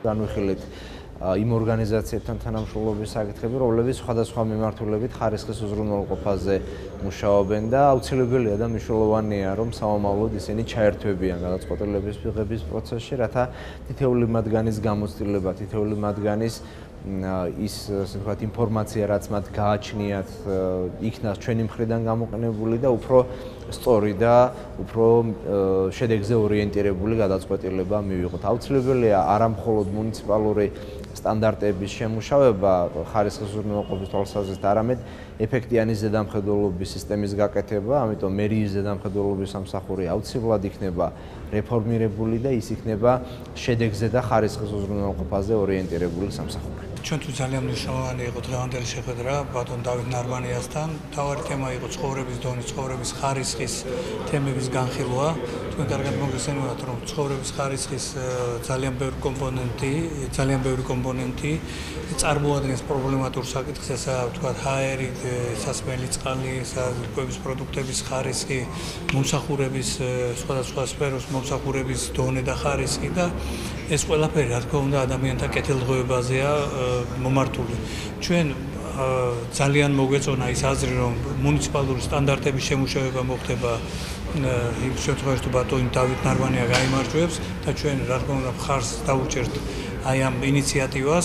განვიხილეთ იმ ორგანიზაციებთან თანამშრომლობის საკითხები, რომლებიც სხვადასხვა მიმართულებით ხარისხის უზრუნველყოფაზე მუშაობენ და აუცილებელია და მნიშვნელოვანია, რომ სამომავლოდ ისინი ჩაერთვებიან გადაწყვეტილების მიღების პროცესში, რათა თითოეული მათგანის გამოცდილება, თითოეული მათგანის ის ასე ვთქვათ ინფორმაცია, რაც მათ გააჩნიათ, იქნას ჩვენი მხრიდან გამოყენებული და უფრო სწორი და უფრო შედეგზე ორიენტირებული გადაწყვეტილება მივიღოთ. აუცილებელია არა მხოლოდ მუნიციპალური სტანდარტების შემუშავება ხარისხის უზრუნველყოფის თვალსაზრისით, არამედ ეფექტიანი ზედამხედველობის სისტემის გაკეთება, ამიტომ მერიის ზედამხედველობის სამსახური აუცილებლად იქნება რეფორმირებული და ის იქნება შედეგზე და ხარისხის უზრუნველყოფაზე ორიენტირებული სამსახური. ჩვენთვის ძალიან მნიშვნელოვანი იყო დღევანდელი შეხვედრა ბატონ დავით ნარბანიასთან. მთავარი თემა იყო ცხოვრების დონის, ცხოვრების ხარისხის თემების განხილვა. თქვენ კარგად მოგესალმებით, რომ ცხოვრების ხარისხის ძალიან ბევრი კომპონენტი წარმოადგენს პრობლემატურ საკითხს, ესაა ვთქვათ ჰაერი, სასმელი წყალი, კვების პროდუქტების ხარისხი, მომსახურების სხვადასხვა სფეროს მომსახურების დონე და ხარისხი და ეს ყველაფერი რა თქმა უნდა ადამიანთა კეთილდღეობაზეა მომართული. ჩვენ ძალიან მოგვეწონა ის აზრი, რომ მუნიციპალური სტანდარტების შემუშავება მოხდება იმ შემთხვევაში, თუ ბატონი დავით ნარბანია გაიმარჯვებს და ჩვენ რა თქმა უნდა მხარს დავუჭერთ აი ამ ინიციატივას